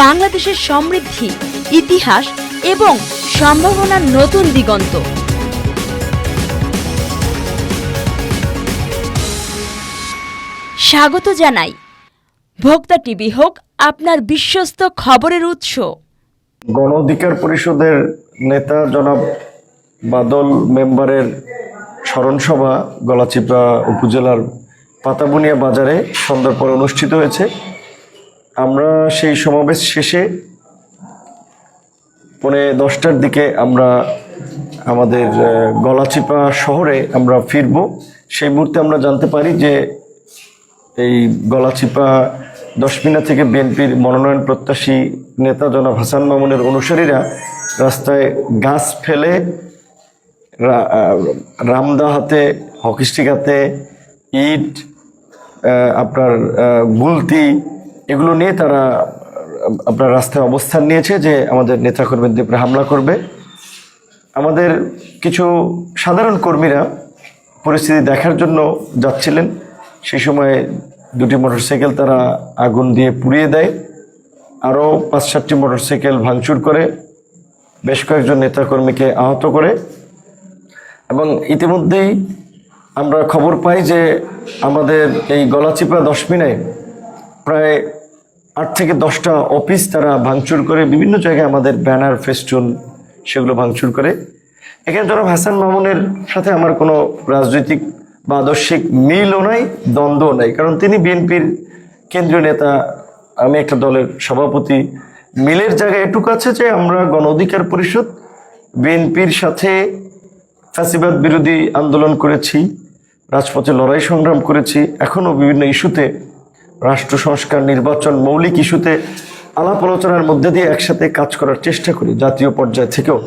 বাংলাদেশের সমৃদ্ধি, ইতিহাস এবং সম্ভাবনার নতুন দিগন্ত। স্বাগত জানাই ভোক্তা টিভি হোক আপনার বিশ্বস্ত খবরের উৎস। গণ অধিকার পরিষদের নেতা জনাব বাদল মেম্বারের স্মরণসভা গলাচিপা উপজেলার পাতাবুনিয়া বাজারে সন্ধ্যার পর অনুষ্ঠিত হয়েছে। আমরা সেই সমাবেশ শেষে 10:30টার দিকে আমরা আমাদের গলাচিপা শহরে আমরা ফিরব। সেই মুহূর্তে আমরা জানতে পারি যে এই গলাচিপা 10 মিনা থেকে বিএনপির মনোনয়ন প্রত্যাশী নেতা জনাব হাসান মামুনের অনুসারীরা রাস্তায় গাছ ফেলে রামদা হাতে, হকিস্টিক হাতে, ইট, আপনার গুলতি এগুলো নিয়ে তারা আপনার রাস্তায় অবস্থান নিয়েছে যে আমাদের নেতাকর্মীদের উপরে হামলা করবে। আমাদের কিছু সাধারণ কর্মীরা পরিস্থিতি দেখার জন্য যাচ্ছিলেন। সেই সময় 2টি মোটরসাইকেল তারা আগুন দিয়ে পুড়িয়ে দেয়, আরও 5-7টি মোটরসাইকেল ভাঙচুর করে, বেশ কয়েকজন নেতাকর্মীকে আহত করে। এবং ইতিমধ্যেই আমরা খবর পাই যে আমাদের এই গলাচিপা 10 মিনায় প্রায় 8 থেকে 10টা অফিস তারা ভাঙচুর করে, বিভিন্ন জায়গায় আমাদের ব্যানার, ফেস্টুন সেগুলো ভাঙচুর করে। এখানে জনাব হাসান মামুনের সাথে আমার কোনো রাজনৈতিক বা আদর্শিক মিলও নাই, দ্বন্দ্বও নাই, কারণ তিনি বিএনপির কেন্দ্রীয় নেতা, আমি একটা দলের সভাপতি। মিলের জায়গায় এটুকু আছে যে আমরা গণ অধিকার পরিষদ বিএনপির সাথে ফ্যাসিবাদ বিরোধী আন্দোলন করেছি, রাজপথে লড়াই সংগ্রাম করেছি, এখনও বিভিন্ন ইস্যুতে, রাষ্ট্র সংস্কার, নির্বাচন, মৌলিক ইস্যুতে আলাপ আলোচনার মধ্যে দিয়ে একসাথে কাজ করার চেষ্টা করি জাতীয় পর্যায় থেকেও।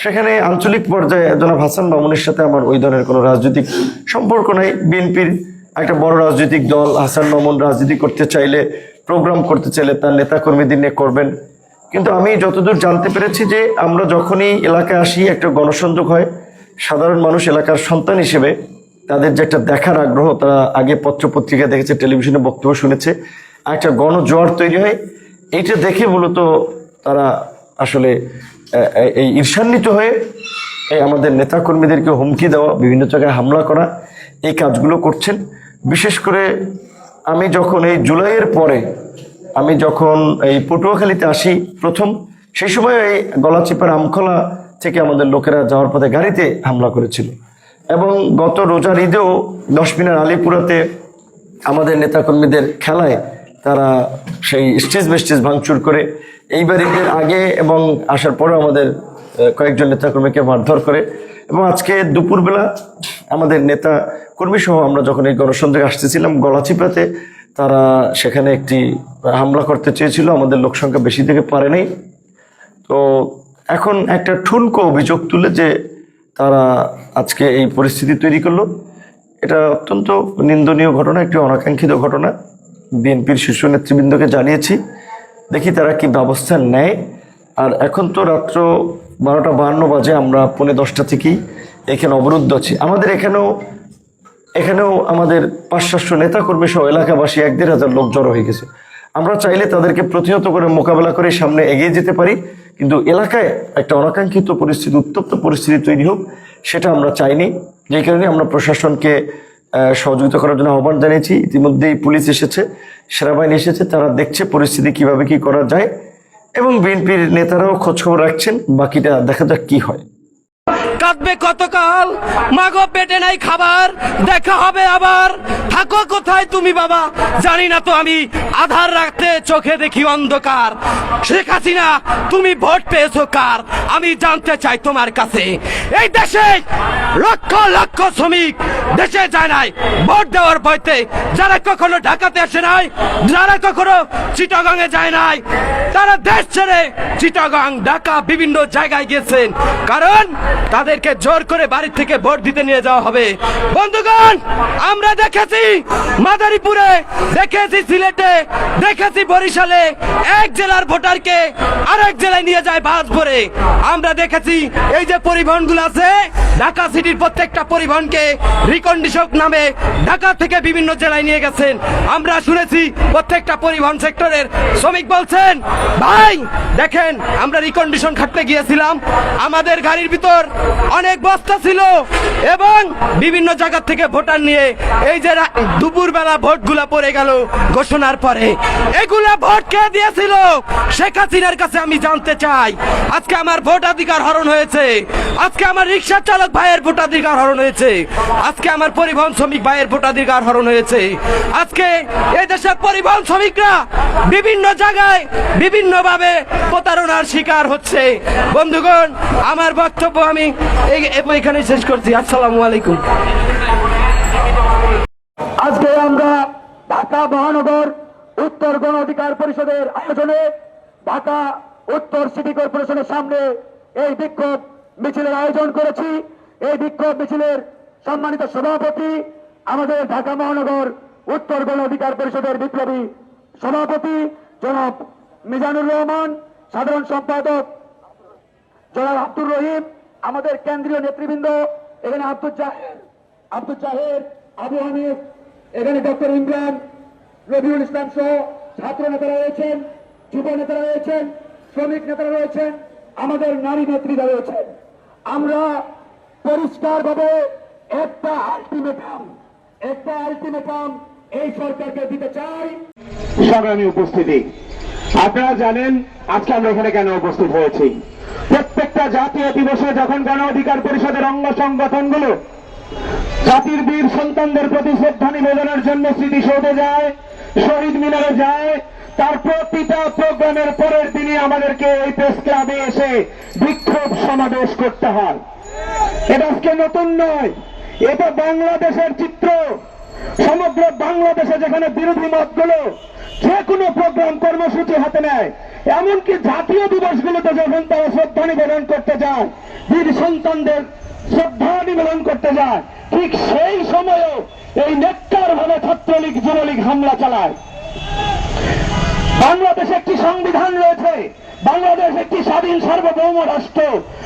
সেখানে আঞ্চলিক পর্যায়ে জনাব হাসান মামুনের সাথে আমার ওই ধরনের কোনো রাজনৈতিক সম্পর্ক নাই। বিএনপির একটা বড় রাজনৈতিক দল, হাসান মামুন রাজনীতি করতে চাইলে, প্রোগ্রাম করতে চাইলে তার নেতাকর্মীদের নিয়ে করবেন। কিন্তু আমি যতদূর জানতে পেরেছি যে আমরা যখনই এলাকায় আসি একটা গণসংযোগ হয়, সাধারণ মানুষ এলাকার সন্তান হিসেবে তাদের যে একটা দেখার আগ্রহ, তারা আগে পত্রপত্রিকা দেখেছে, টেলিভিশনে বক্তব্য শুনেছে, একটা গণজোয়ার তৈরি হয়। এইটা দেখে মূলত তারা আসলে এই ঈর্ষান্বিত হয়ে আমাদের নেতাকর্মীদেরকে হুমকি দেওয়া, বিভিন্ন জায়গায় হামলা করা, এই কাজগুলো করছেন। বিশেষ করে আমি যখন এই জুলাইয়ের পরে আমি যখন এই পটুয়াখালীতে আসি প্রথম, সেই সময় এই গলাচিপার আমখলা থেকে আমাদের লোকেরা যাওয়ার পথে গাড়িতে হামলা করেছিল। এবং গত রোজার ঈদেও 10 মিনার আলিপুরাতে আমাদের নেতাকর্মীদের খেলায় তারা সেই স্টেজ বেস্টেজ ভাঙচুর করে, এইবার ঈদের আগে এবং আসার পরেও আমাদের কয়েকজন নেতাকর্মীকে মারধর করে। এবং আজকে দুপুরবেলা আমাদের নেতা কর্মী সহ আমরা যখন এই গণসংযোগে আসতেছিলাম গলাচিপাতে, তারা সেখানে একটি হামলা করতে চেয়েছিল, আমাদের লোকসংখ্যা বেশি থেকে পারে নাই। তো এখন একটা ঠুনকো অভিযোগ তুলে যে তারা আজকে এই পরিস্থিতি তৈরি করলো, এটা অত্যন্ত নিন্দনীয় ঘটনা, একটি অনাকাঙ্ক্ষিত ঘটনা। বিএনপির শীর্ষ নেতৃবৃন্দকে জানিয়েছি, দেখি তারা কি ব্যবস্থা নেয়। আর এখন তো রাত্র 12:52 বাজে, আমরা 10:45 থেকেই এখানে অবরুদ্ধ আছি। আমাদের এখানেও আমাদের 500-700 নেতাকর্মী সহ এলাকাবাসী 1-1,500 লোক জড়ো হয়ে গেছে। আমরা চাইলে তাদেরকে প্রতিহত করে মোকাবেলা করে সামনে এগিয়ে যেতে পারি, কিন্তু এলাকায় একটা অনাকাঙ্ক্ষিত পরিস্থিতি, উত্তপ্ত পরিস্থিতি তৈরি হোক, সেটা আমরা চাইনি। যেই কারণে আমরা প্রশাসনকে সহযোগিতা করার জন্য আহ্বান জানিয়েছি। ইতিমধ্যেই পুলিশ এসেছে, সেনাবাহিনী এসেছে, তারা দেখছে পরিস্থিতি কিভাবে কি করা যায়, এবং বিএনপির নেতারাও খোঁজখবর রাখছেন। বাকিটা দেখা যাক কি হয়। কাঁদবে কতকাল, মাগো পেটে নাই খাবার, দেখা হবে আবার, থাকো কোথায় তুমি বাবা, জানি না তো আমি, আধার রাতে চোখে দেখি অন্ধকার। শেখ হাসিনা তুমি ভোট পেয়েছো কার, আমি জানতে চাই তোমার কাছে। এই দেশে লক্ষ লক্ষ শ্রমিক দেশে যায় নাই ভোট দেওয়ার ভয়তে, যারা কখনো ঢাকাতে আসে নাই, যারা কখনো চিটাগাঙে যায় নাই, তারা দেশ ছেড়ে চিটাগাং, ঢাকা বিভিন্ন জায়গায় গেছেন, কারণ তাদেরকে জোর করে বাড়ি থেকে ভোট দিতে নিয়ে যাওয়া হবে। বন্ধুগণ, আমরা দেখেছি মাদারীপুরে, দেখেছি সিলেটে, দেখেছি বরিশালে এক জেলার ভোটারকে আরেক জেলায় নিয়ে যায় বাস ভরে। আমরা দেখেছি এই যে পরিবহনগুলো আছে ঢাকা সিটির প্রত্যেকটা পরিবহনকে রিকন্ডিশন নামে ঢাকা থেকে বিভিন্ন জেলায় নিয়ে গেছেন। আমরা শুনেছি প্রত্যেকটা পরিবহন সেক্টরের শ্রমিক বলছেন, ভাই দেখেন আমরা রিকন্ডিশন খাটতে গিয়েছিলাম, আমাদের গাড়ির ভিতর অনেক বস্তা ছিল এবং বিভিন্ন জায়গা থেকে ভোটার নিয়ে এই যে দুপুরবেলা ভোটগুলা পড়ে গেল ঘোষণার পরে, এগুলা ভোট কে দিয়েছিল? শেখ হাসিনার কাছে আমি জানতে চাই। আজকে আমার ভোটাধিকার হরণ হয়েছে, আজকে আমার রিক্সা চালক ভাইয়ের ভোটাধিকার হরণ হয়েছে, আজকে আমার পরিবহন শ্রমিক ভাইয়ের ভোটাধিকার হরণ হয়েছে। আজকে এই দেশের পরিবহন শ্রমিকরা বিভিন্ন জায়গায় বিভিন্নভাবে প্রতারণার শিকার হচ্ছে। বন্ধুগণ, আমার বক্তব্য আমি এখানে শেষ করছি। আসসালামু আলাইকুম। আজকে আমরা ঢাকা মহানগর উত্তর গণ অধিকার পরিষদের আয়োজনে ঢাকা উত্তর সিটি কর্পোরেশনের সামনে এই বিক্ষোভ মিছিলের আয়োজন করেছি। এই বিক্ষোভ মিছিলের সম্মানিত সভাপতি আমাদের ঢাকা মহানগর উত্তর গণ অধিকার পরিষদের বিপ্লবী সভাপতি জনাব মিজানুর রহমান, সাধারণ সম্পাদক জনাব আব্দুর রহিম, আমাদের কেন্দ্রীয় নেতৃবৃন্দ এখানে আব্দুল জাহের, আবু হানিফ, এখানে ডক্টর ইমরান, রবিউল ইসলাম সহ ছাত্র নেতারা রয়েছেন, যুব নেতারা রয়েছেন, শ্রমিক নেতারা রয়েছেন, আমাদের নারী নেত্রীরা রয়েছেন। আমরা পরিষ্কারভাবে একটা আলটিমেটাম এই সরকারকে দিতে চাই। সংগ্রামী উপস্থিতি, আপনারা জানেন আজকে আমরা এখানে কেন উপস্থিত হয়েছি। প্রত্যেকটা জাতীয় দিবসে যখন গণ অধিকার পরিষদের অঙ্গ সংগঠনগুলো জাতির বীর সন্তানদের প্রতি শ্রদ্ধা নিবেদনের জন্য স্মৃতিসৌধে যায়, শহীদ মিনারে যায়, তার প্রতিটা প্রোগ্রামের পরের দিনই আমাদেরকে এই প্রেস ক্লাবে এসে বিক্ষোভ সমাবেশ করতে হয়। এটা আজকে নতুন নয়, এটা বাংলাদেশের চিত্র। সমগ্র বাংলাদেশে যেখানে বিরোধী মতগুলো যে কোনো প্রোগ্রাম কর্মসূচি হাতে নেয়, এমনকি জাতীয় দিবসগুলোতে যখন তারা শ্রদ্ধা নিবেদন করতে যায়, বীর সন্তানদের শ্রদ্ধা নিবেদন করতে যায়, ঠিক সেই সময়েও এই নেককার ভাবে ছাত্রলীগ যুবলীগ হামলা চালায়। বাংলাদেশে একটি সংবিধান রয়েছে, বাংলাদেশ একটি স্বাধীন সার্বভৌম রাষ্ট্র।